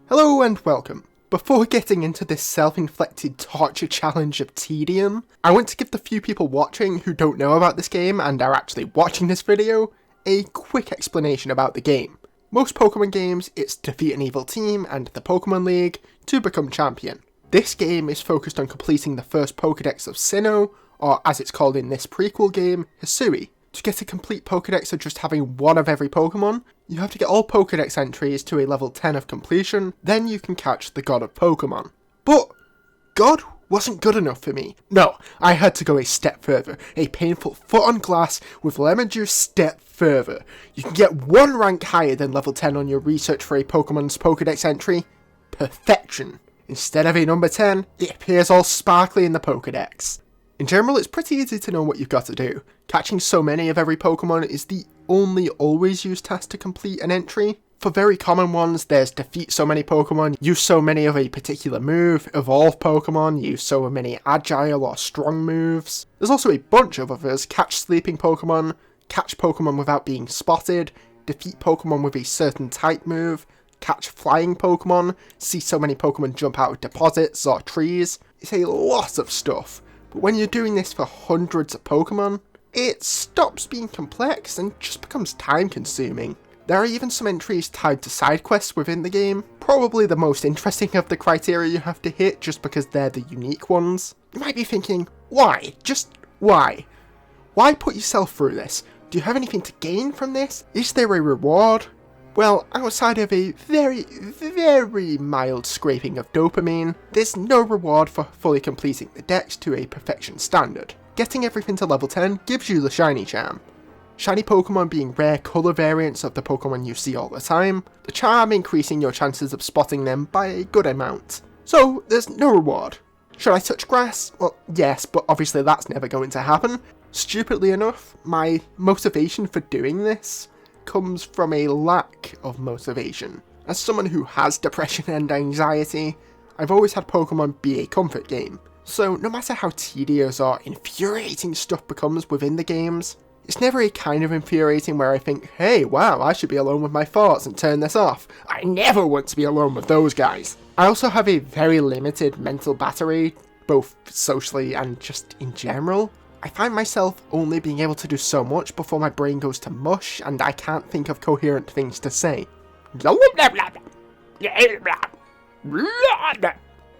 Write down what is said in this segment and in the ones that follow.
Hello and welcome. Before getting into this self-inflicted torture challenge of tedium, I want to give the few people watching who don't know about this game and are actually watching this video a quick explanation about the game. Most Pokemon games, it's defeat an evil team and the Pokemon League to become champion. This game is focused on completing the first Pokedex of Sinnoh, or as it's called in this prequel game, Hisui. To get a complete Pokedex of just having one of every Pokemon, you have to get all Pokedex entries to a level 10 of completion, then you can catch the God of Pokemon. But God wasn't good enough for me. No, I had to go a step further, a painful foot on glass with lemon juice step further. You can get one rank higher than level 10 on your research for a Pokemon's Pokedex entry. Perfection. Instead of a number 10, it appears all sparkly in the Pokedex. In general, it's pretty easy to know what you've got to do. Catching so many of every Pokemon is the only always used task to complete an entry. For very common ones, there's defeat so many Pokemon, use so many of a particular move, evolve Pokemon, use so many agile or strong moves. There's also a bunch of others, catch sleeping Pokemon, catch Pokemon without being spotted, defeat Pokemon with a certain type move, catch flying Pokemon, see so many Pokemon jump out of deposits or trees. It's a lot of stuff. But when you're doing this for hundreds of Pokemon, it stops being complex and just becomes time consuming. There are even some entries tied to side quests within the game, probably the most interesting of the criteria you have to hit just because they're the unique ones. You might be thinking, why? Just why? Why put yourself through this? Do you have anything to gain from this? Is there a reward? Well, outside of a very, very mild scraping of dopamine, there's no reward for fully completing the dex to a perfection standard. Getting everything to level 10 gives you the shiny charm. Shiny Pokemon being rare colour variants of the Pokemon you see all the time, the charm increasing your chances of spotting them by a good amount. So, there's no reward. Should I touch grass? Well, yes, but obviously that's never going to happen. Stupidly enough, my motivation for doing this comes from a lack of motivation. As someone who has depression and anxiety, I've always had Pokemon be a comfort game. So no matter how tedious or infuriating stuff becomes within the games, it's never a kind of infuriating where I think, hey, wow, I should be alone with my thoughts and turn this off. I never want to be alone with those guys. I also have a very limited mental battery, both socially and just in general. I find myself only being able to do so much before my brain goes to mush and I can't think of coherent things to say.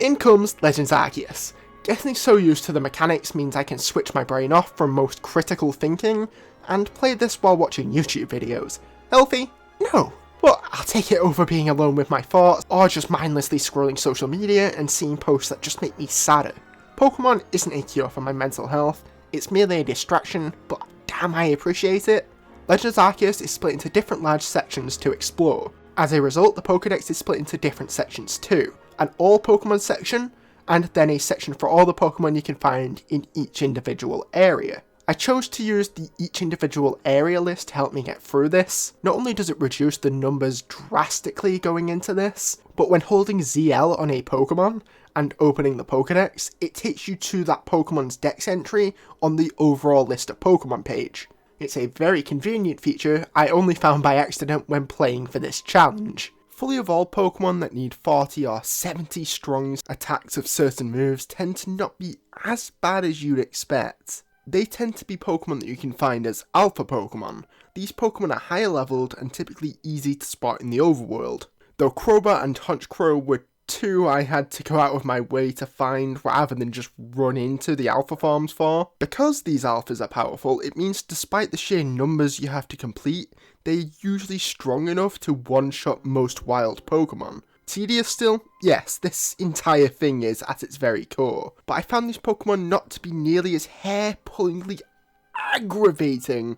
In comes Legends Arceus. Getting so used to the mechanics means I can switch my brain off from most critical thinking and play this while watching YouTube videos. Healthy? No. But I'll take it over being alone with my thoughts or just mindlessly scrolling social media and seeing posts that just make me sadder. Pokemon isn't a cure for my mental health. It's merely a distraction, but damn I appreciate it. Legends Arceus is split into different large sections to explore. As a result, the Pokedex is split into different sections too. An all Pokemon section, and then a section for all the Pokemon you can find in each individual area. I chose to use the each individual area list to help me get through this. Not only does it reduce the numbers drastically going into this, but when holding ZL on a Pokemon and opening the Pokedex, it takes you to that Pokemon's Dex entry on the overall list of Pokemon page. It's a very convenient feature I only found by accident when playing for this challenge. Fully evolved Pokemon that need 40 or 70 strong attacks of certain moves tend to not be as bad as you'd expect. They tend to be Pokemon that you can find as Alpha Pokemon. These Pokemon are higher leveled and typically easy to spot in the overworld. Though Crobat and Honchkrow were two I had to go out of my way to find rather than just run into the alpha forms for. Because these alphas are powerful, it means despite the sheer numbers you have to complete, they're usually strong enough to one-shot most wild Pokemon. Tedious still? Yes, this entire thing is at its very core, but I found these Pokemon not to be nearly as hair-pullingly aggravating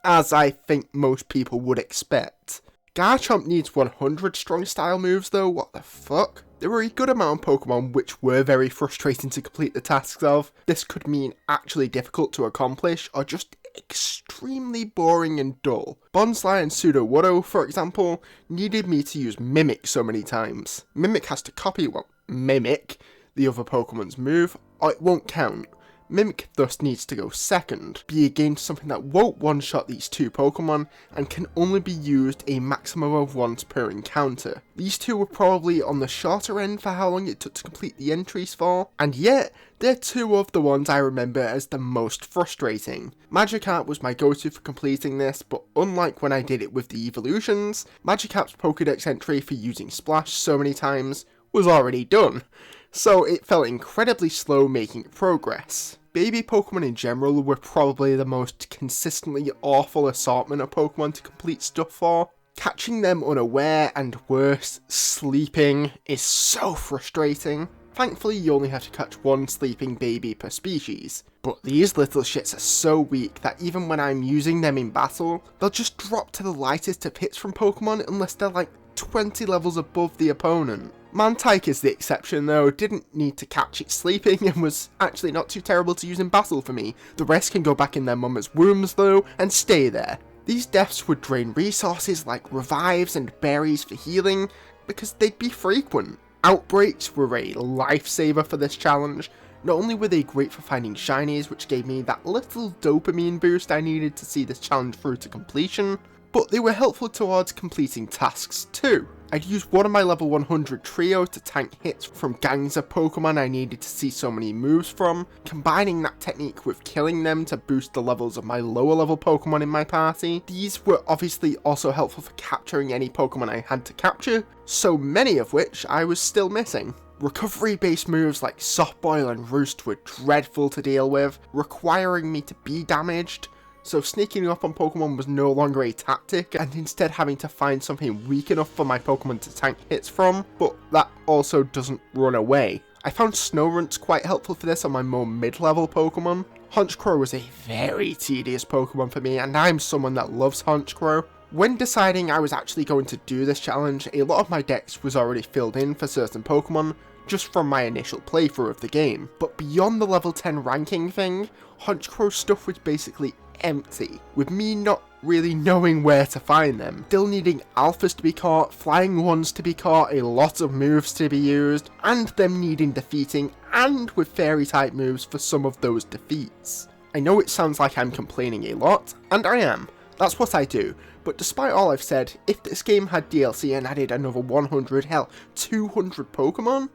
as I think most people would expect. Garchomp needs 100 strong style moves though, what the fuck? There were a good amount of Pokemon which were very frustrating to complete the tasks of. This could mean actually difficult to accomplish, or just extremely boring and dull. Bonsly and Sudowoodo, for example, needed me to use Mimic so many times. Mimic has to mimic the other Pokemon's move, or it won't count. Mimic thus needs to go second, be again something that won't one-shot these two Pokemon and can only be used a maximum of once per encounter. These two were probably on the shorter end for how long it took to complete the entries for, and yet they're two of the ones I remember as the most frustrating. Magikarp was my go-to for completing this, but unlike when I did it with the evolutions, Magikarp's Pokedex entry for using Splash so many times was already done, so it felt incredibly slow making progress. Baby Pokemon in general were probably the most consistently awful assortment of Pokemon to complete stuff for. Catching them unaware and worse, sleeping is so frustrating. Thankfully you only have to catch one sleeping baby per species, but these little shits are so weak that even when I'm using them in battle, they'll just drop to the lightest of hits from Pokemon unless they're like 20 levels above the opponent. Mantike is the exception though, didn't need to catch it sleeping and was actually not too terrible to use in battle for me. The rest can go back in their mum's wombs though and stay there. These deaths would drain resources like revives and berries for healing because they'd be frequent. Outbreaks were a lifesaver for this challenge. Not only were they great for finding shinies, which gave me that little dopamine boost I needed to see this challenge through to completion, but they were helpful towards completing tasks too. I'd use one of my level 100 trio to tank hits from gangs of Pokemon I needed to see so many moves from, combining that technique with killing them to boost the levels of my lower level Pokemon in my party. These were obviously also helpful for capturing any Pokemon I had to capture, so many of which I was still missing. Recovery based moves like Soft Boil and Roost were dreadful to deal with, requiring me to be damaged, so sneaking up on Pokemon was no longer a tactic, and instead having to find something weak enough for my Pokemon to tank hits from, but that also doesn't run away. I found Snowrunt's quite helpful for this on my more mid-level Pokemon. Honchkrow was a very tedious Pokemon for me, and I'm someone that loves Honchkrow. When deciding I was actually going to do this challenge, a lot of my dex was already filled in for certain Pokemon, just from my initial playthrough of the game. But beyond the level 10 ranking thing, Honchkrow stuff was basically empty, with me not really knowing where to find them. Still needing alphas to be caught, flying ones to be caught, a lot of moves to be used, and them needing defeating, and with fairy type moves for some of those defeats. I know it sounds like I'm complaining a lot, and I am. That's what I do, but despite all I've said, if this game had DLC and added another 100, hell, 200 Pokemon,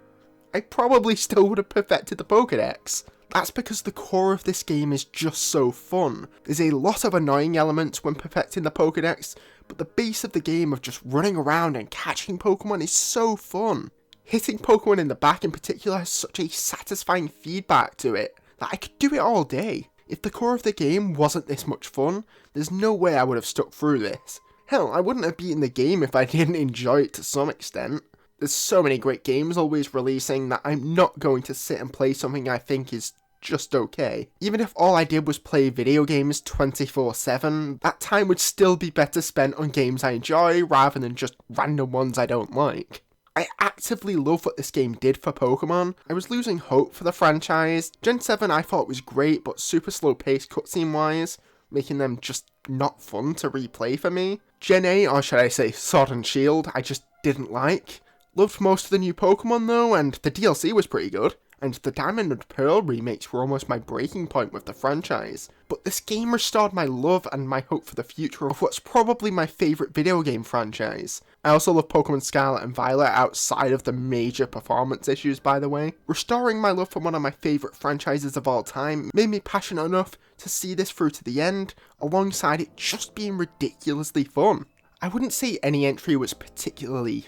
I probably still would have perfected the Pokedex. That's because the core of this game is just so fun. There's a lot of annoying elements when perfecting the Pokedex, but the base of the game of just running around and catching Pokemon is so fun. Hitting Pokemon in the back in particular has such a satisfying feedback to it that I could do it all day. If the core of the game wasn't this much fun, there's no way I would have stuck through this. Hell, I wouldn't have beaten the game if I didn't enjoy it to some extent. There's so many great games always releasing that I'm not going to sit and play something I think is just okay. Even if all I did was play video games 24/7, that time would still be better spent on games I enjoy rather than just random ones I don't like. I actively love what this game did for Pokemon. I was losing hope for the franchise. Gen 7 I thought was great, but super slow paced cutscene wise, making them just not fun to replay for me. Gen 8, or should I say Sword and Shield, I just didn't like. Loved most of the new Pokemon though, and the DLC was pretty good. And the Diamond and Pearl remakes were almost my breaking point with the franchise. But this game restored my love and my hope for the future of what's probably my favourite video game franchise. I also love Pokemon Scarlet and Violet outside of the major performance issues, by the way. Restoring my love for one of my favourite franchises of all time made me passionate enough to see this through to the end, alongside it just being ridiculously fun. I wouldn't say any entry was particularly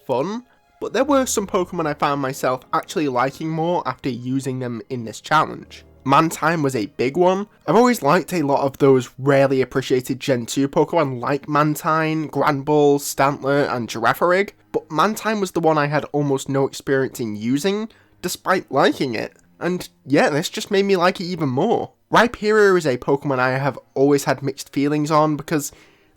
fun, but there were some Pokemon I found myself actually liking more after using them in this challenge. Mantine was a big one. I've always liked a lot of those rarely appreciated Gen 2 Pokemon like Mantine, Granbull, Stantler, and Girafarig, but Mantine was the one I had almost no experience in using, despite liking it. And yeah, this just made me like it even more. Rhyperior is a Pokemon I have always had mixed feelings on because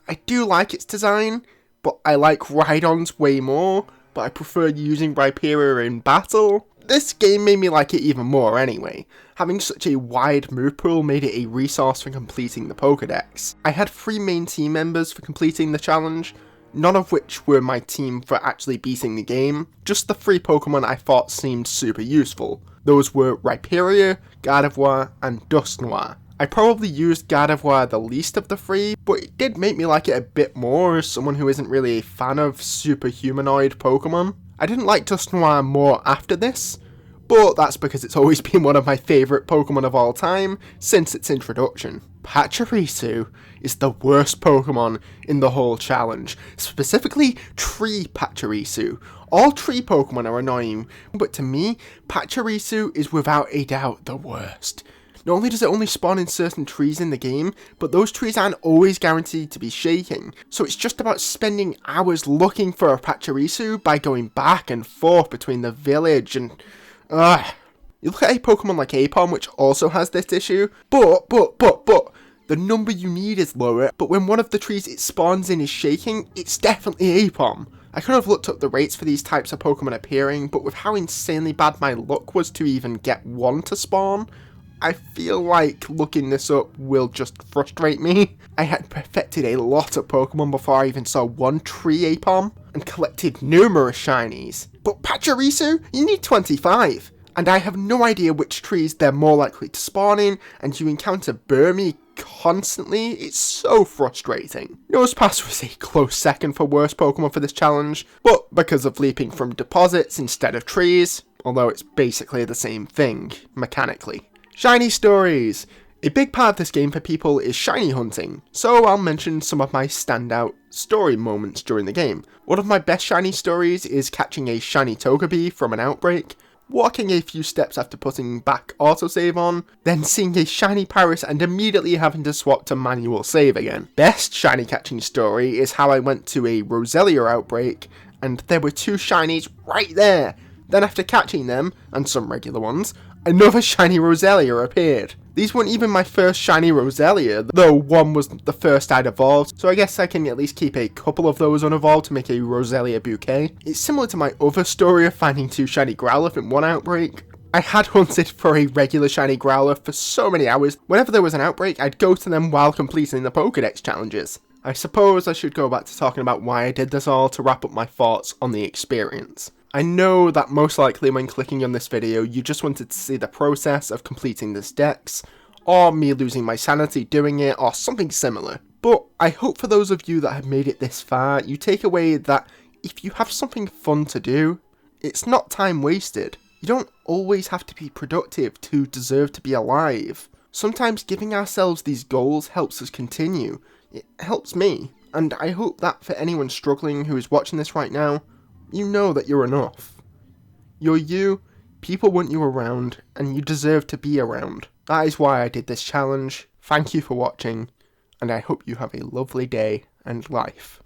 I do like its design, but I like Rhydons way more. But I prefer using Rhyperior in battle. This game made me like it even more anyway. Having such a wide move pool made it a resource for completing the Pokedex. I had 3 main team members for completing the challenge, none of which were my team for actually beating the game, just the 3 Pokemon I thought seemed super useful. Those were Rhyperior, Gardevoir, and Dusknoir. I probably used Gardevoir the least of the 3, but it did make me like it a bit more as someone who isn't really a fan of super humanoid Pokemon. I didn't like Dusknoir more after this, but that's because it's always been one of my favourite Pokemon of all time since its introduction. Pachirisu is the worst Pokemon in the whole challenge, specifically Tree Pachirisu. All tree Pokemon are annoying, but to me, Pachirisu is without a doubt the worst. Not only does it only spawn in certain trees in the game, but those trees aren't always guaranteed to be shaking, so it's just about spending hours looking for a Pachirisu by going back and forth between the village and... You look at a Pokemon like Aipom, which also has this issue, but, the number you need is lower, but when one of the trees it spawns in is shaking, it's definitely Aipom. I could have looked up the rates for these types of Pokemon appearing, but with how insanely bad my luck was to even get one to spawn, I feel like looking this up will just frustrate me. I had perfected a lot of Pokemon before I even saw one tree Aipom, and collected numerous shinies. But Pachirisu, you need 25, and I have no idea which trees they're more likely to spawn in, and you encounter Burmy constantly. It's so frustrating. Nosepass was a close second for worst Pokemon for this challenge, but because of leaping from deposits instead of trees, although it's basically the same thing, mechanically. Shiny stories! A big part of this game for people is shiny hunting, so I'll mention some of my standout story moments during the game. One of my best shiny stories is catching a shiny Togepi from an outbreak, walking a few steps after putting back autosave on, then seeing a shiny Paris and immediately having to swap to manual save again. Best shiny catching story is how I went to a Roselia outbreak and there were 2 shinies right there. Then after catching them, and some regular ones, another shiny Roselia appeared. These weren't even my first shiny Roselia, though one was the first I'd evolved, so I guess I can at least keep a couple of those unevolved to make a Roselia bouquet. It's similar to my other story of finding 2 shiny Growlithe in one outbreak. I had hunted for a regular shiny Growlithe for so many hours. Whenever there was an outbreak, I'd go to them while completing the Pokedex challenges. I suppose I should go back to talking about why I did this all to wrap up my thoughts on the experience. I know that most likely when clicking on this video you just wanted to see the process of completing this dex, or me losing my sanity doing it, or something similar. But I hope for those of you that have made it this far, you take away that if you have something fun to do, it's not time wasted. You don't always have to be productive to deserve to be alive. Sometimes giving ourselves these goals helps us continue. It helps me, and I hope that for anyone struggling who is watching this right now, you know that you're enough. You're you, people want you around, and you deserve to be around. That is why I did this challenge. Thank you for watching, and I hope you have a lovely day and life.